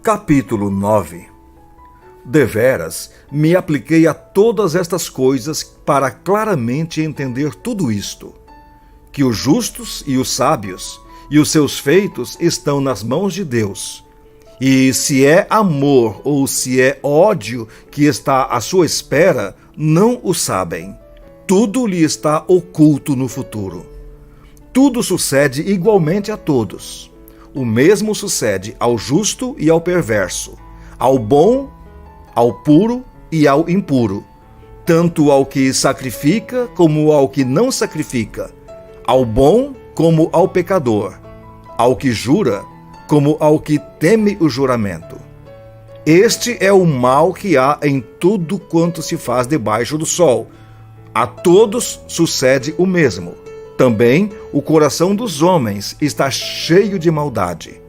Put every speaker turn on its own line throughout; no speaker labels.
Capítulo 9. Deveras, me apliquei a todas estas coisas para claramente entender tudo isto, que os justos e os sábios e os seus feitos estão nas mãos de Deus. E se é amor ou se é ódio que está à sua espera, não o sabem. Tudo lhe está oculto no futuro. Tudo sucede igualmente a todos. O mesmo sucede ao justo e ao perverso, ao bom, ao puro e ao impuro, tanto ao que sacrifica como ao que não sacrifica, ao bom como ao pecador, ao que jura como ao que teme o juramento. Este é o mal que há em tudo quanto se faz debaixo do sol. A todos sucede o mesmo. Também o coração dos homens está cheio de maldade.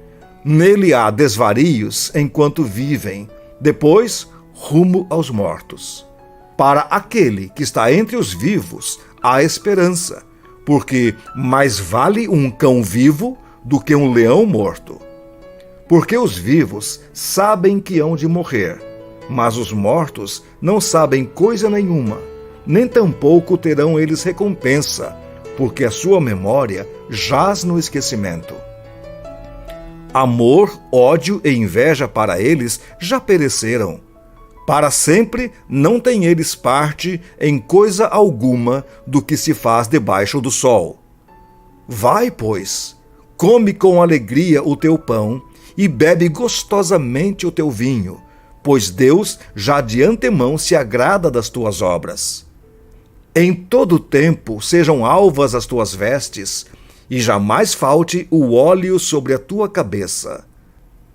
Nele há desvarios enquanto vivem, depois rumo aos mortos. Para aquele que está entre os vivos há esperança, porque mais vale um cão vivo do que um leão morto. Porque os vivos sabem que hão de morrer, mas os mortos não sabem coisa nenhuma, nem tampouco terão eles recompensa, porque a sua memória jaz no esquecimento. Amor, ódio e inveja para eles já pereceram. Para sempre não têm eles parte em coisa alguma do que se faz debaixo do sol. Vai, pois, come com alegria o teu pão e bebe gostosamente o teu vinho, pois Deus já de antemão se agrada das tuas obras. Em todo tempo sejam alvas as tuas vestes, e jamais falte o óleo sobre a tua cabeça.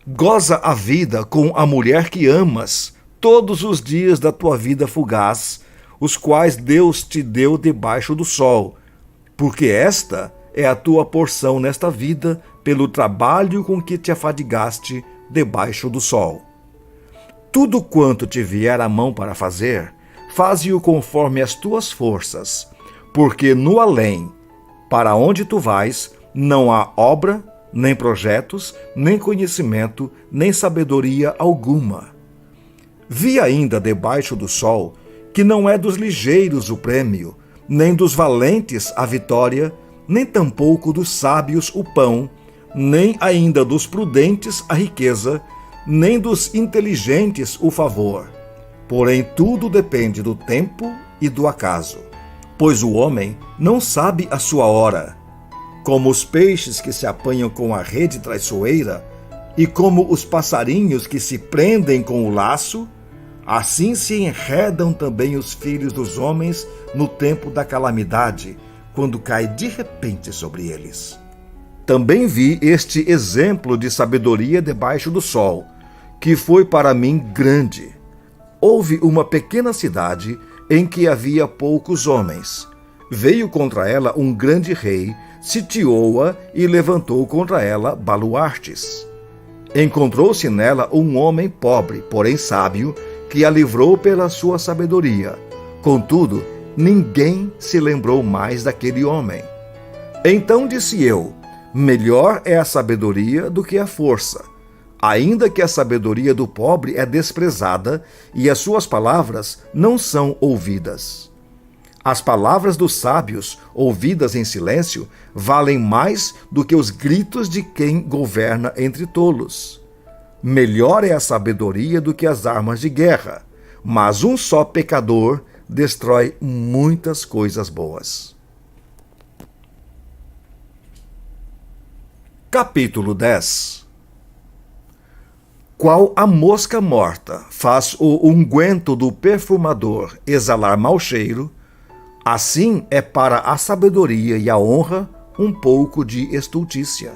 Goza a vida com a mulher que amas, todos os dias da tua vida fugaz, os quais Deus te deu debaixo do sol, porque esta é a tua porção nesta vida, pelo trabalho com que te afadigaste debaixo do sol. Tudo quanto te vier à mão para fazer, faze-o conforme as tuas forças, porque no além, para onde tu vais, não há obra, nem projetos, nem conhecimento, nem sabedoria alguma. Vi ainda debaixo do sol que não é dos ligeiros o prêmio, nem dos valentes a vitória, nem tampouco dos sábios o pão, nem ainda dos prudentes a riqueza, nem dos inteligentes o favor. Porém, tudo depende do tempo e do acaso, pois o homem não sabe a sua hora. Como os peixes que se apanham com a rede traiçoeira, e como os passarinhos que se prendem com o laço, assim se enredam também os filhos dos homens no tempo da calamidade, quando cai de repente sobre eles. Também vi este exemplo de sabedoria debaixo do sol, que foi para mim grande. Houve uma pequena cidade em que havia poucos homens. Veio contra ela um grande rei, sitiou-a e levantou contra ela baluartes. Encontrou-se nela um homem pobre, porém sábio, que a livrou pela sua sabedoria. Contudo, ninguém se lembrou mais daquele homem. Então disse eu: melhor é a sabedoria do que a força, ainda que a sabedoria do pobre é desprezada e as suas palavras não são ouvidas. As palavras dos sábios, ouvidas em silêncio, valem mais do que os gritos de quem governa entre tolos. Melhor é a sabedoria do que as armas de guerra, mas um só pecador destrói muitas coisas boas. Capítulo 10. Qual a mosca morta faz o unguento do perfumador exalar mau cheiro, assim é para a sabedoria e a honra um pouco de estultícia.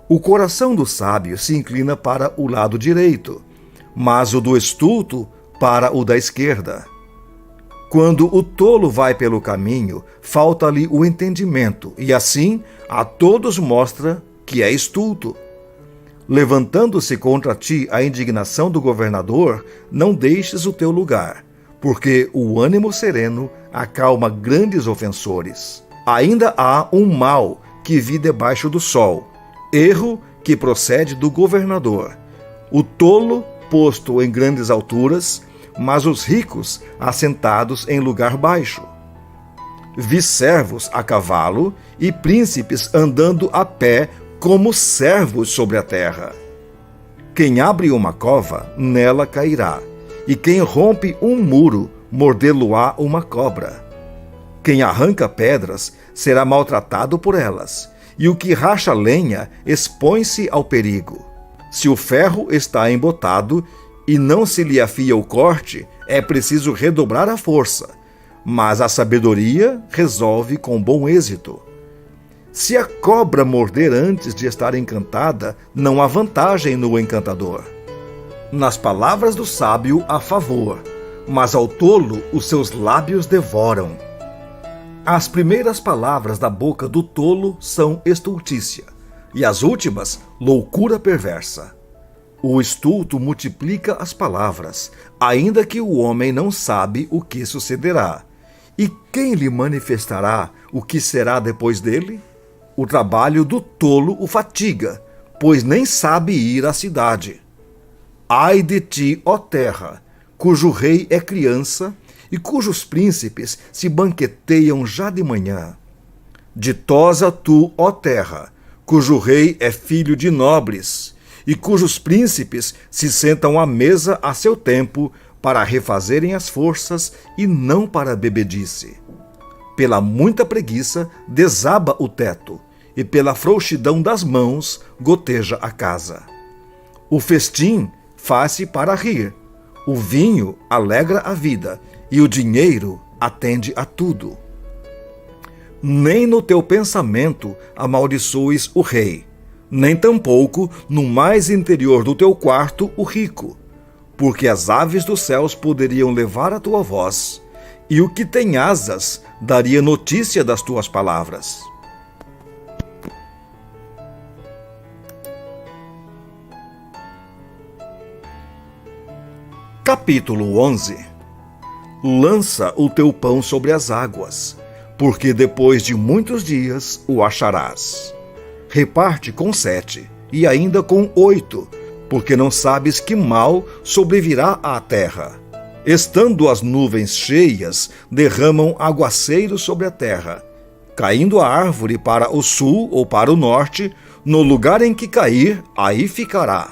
O coração do sábio se inclina para o lado direito, mas o do estulto para o da esquerda. Quando o tolo vai pelo caminho, falta-lhe o entendimento, e assim a todos mostra que é estulto. Levantando-se contra ti a indignação do governador, não deixes o teu lugar, porque o ânimo sereno acalma grandes ofensores. Ainda há um mal que vi debaixo do sol, erro que procede do governador. o tolo posto em grandes alturas, mas os ricos assentados em lugar baixo. Vi servos a cavalo e príncipes andando a pé como servos sobre a terra. Quem abre uma cova, nela cairá, e quem rompe um muro, mordê-lo-á uma cobra. Quem arranca pedras será maltratado por elas, e o que racha lenha expõe-se ao perigo. Se o ferro está embotado e não se lhe afia o corte, é preciso redobrar a força, mas a sabedoria resolve com bom êxito. Se a cobra morder antes de estar encantada, não há vantagem no encantador. Nas palavras do sábio há favor, mas ao tolo os seus lábios devoram. As primeiras palavras da boca do tolo são estultícia, e as últimas, loucura perversa. O estulto multiplica as palavras, ainda que o homem não sabe o que sucederá. E quem lhe manifestará o que será depois dele? O trabalho do tolo o fatiga, pois nem sabe ir à cidade. Ai de ti, ó terra, cujo rei é criança e cujos príncipes se banqueteiam já de manhã. Ditosa tu, ó terra, cujo rei é filho de nobres e cujos príncipes se sentam à mesa a seu tempo para refazerem as forças e não para a bebedice. Pela muita preguiça desaba o teto, e pela frouxidão das mãos goteja a casa. O festim faz-se para rir, o vinho alegra a vida, e o dinheiro atende a tudo. Nem no teu pensamento amaldiçoes o rei, nem tampouco no mais interior do teu quarto o rico, porque as aves dos céus poderiam levar a tua voz, e o que tem asas daria notícia das tuas palavras. Capítulo 11. Lança o teu pão sobre as águas, porque depois de muitos dias o acharás. Reparte com 7, e ainda com 8, porque não sabes que mal sobrevirá à terra. Estando as nuvens cheias, derramam aguaceiros sobre a terra. Caindo a árvore para o sul ou para o norte, no lugar em que cair, aí ficará.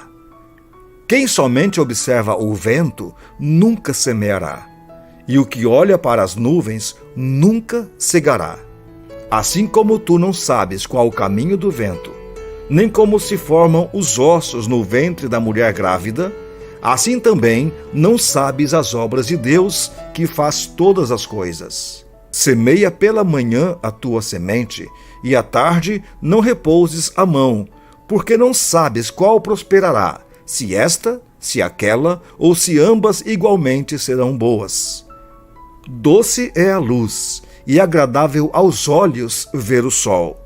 Quem somente observa o vento, nunca semeará, e o que olha para as nuvens, nunca cegará. Assim como tu não sabes qual o caminho do vento, nem como se formam os ossos no ventre da mulher grávida, assim também não sabes as obras de Deus, que faz todas as coisas. Semeia pela manhã a tua semente, e à tarde não repouses a mão, porque não sabes qual prosperará, se esta, se aquela, ou se ambas igualmente serão boas. Doce é a luz, e agradável aos olhos ver o sol.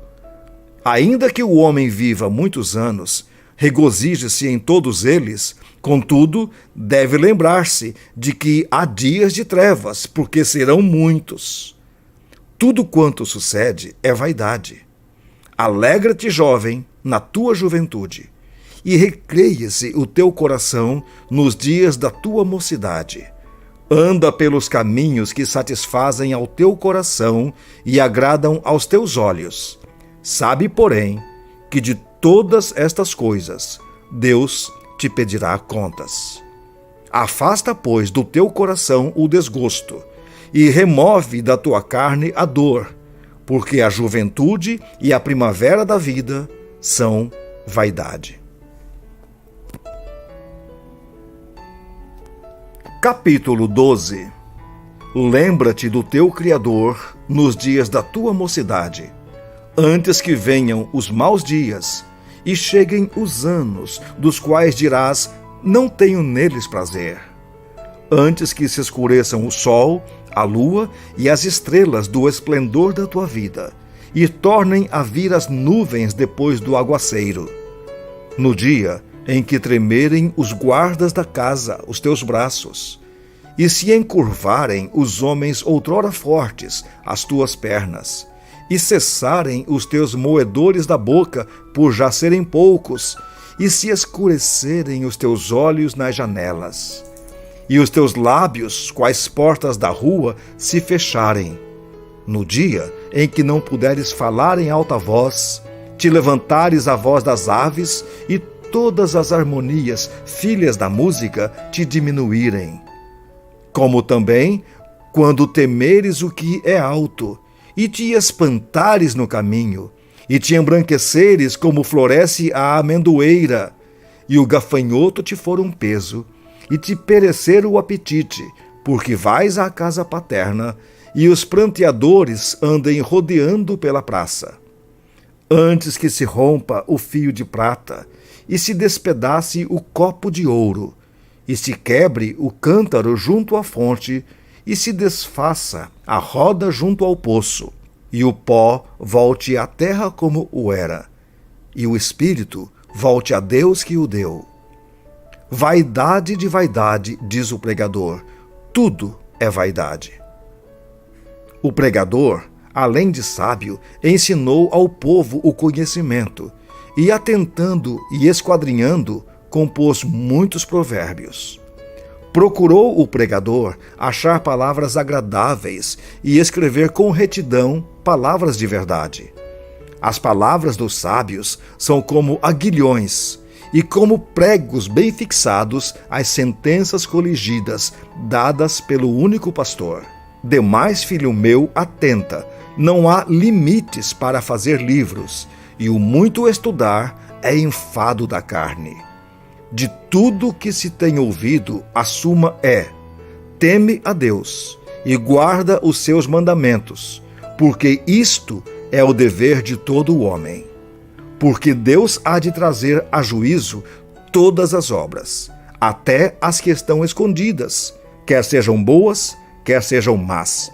Ainda que o homem viva muitos anos, regozije-se em todos eles, contudo, deve lembrar-se de que há dias de trevas, porque serão muitos. Tudo quanto sucede é vaidade. Alegra-te, jovem, na tua juventude, e recreia-se o teu coração nos dias da tua mocidade. Anda pelos caminhos que satisfazem ao teu coração e agradam aos teus olhos. Sabe, porém, que de todas estas coisas Deus te pedirá contas. Afasta, pois, do teu coração o desgosto, e remove da tua carne a dor, porque a juventude e a primavera da vida são vaidade. Capítulo 12. Lembra-te do teu Criador nos dias da tua mocidade, antes que venham os maus dias e cheguem os anos dos quais dirás, não tenho neles prazer. Antes que se escureçam o sol, a lua e as estrelas do esplendor da tua vida, e tornem a vir as nuvens depois do aguaceiro. No dia em que tremerem os guardas da casa os teus braços, e se encurvarem os homens outrora fortes as tuas pernas, e cessarem os teus moedores da boca por já serem poucos, e se escurecerem os teus olhos nas janelas, e os teus lábios, quais portas da rua, se fecharem, no dia em que não puderes falar em alta voz, te levantares a voz das aves e todas as harmonias, filhas da música, te diminuírem. Como também, quando temeres o que é alto, e te espantares no caminho, e te embranqueceres como floresce a amendoeira, e o gafanhoto te for um peso, e te perecer o apetite, porque vais à casa paterna, e os pranteadores andem rodeando pela praça. Antes que se rompa o fio de prata, e se despedace o copo de ouro, e se quebre o cântaro junto à fonte, e se desfaça a roda junto ao poço, e o pó volte à terra como o era, e o espírito volte a Deus que o deu. Vaidade de vaidade, diz o pregador, tudo é vaidade. O pregador, além de sábio, ensinou ao povo o conhecimento, e atentando e esquadrinhando, compôs muitos provérbios. Procurou o pregador achar palavras agradáveis e escrever com retidão palavras de verdade. As palavras dos sábios são como aguilhões, e como pregos bem fixados as sentenças coligidas, dadas pelo único pastor. Demais, filho meu, atenta, não há limites para fazer livros, e o muito estudar é enfado da carne. De tudo que se tem ouvido, a suma é: teme a Deus e guarda os seus mandamentos, porque isto é o dever de todo o homem. Porque Deus há de trazer a juízo todas as obras, até as que estão escondidas, quer sejam boas, quer sejam más.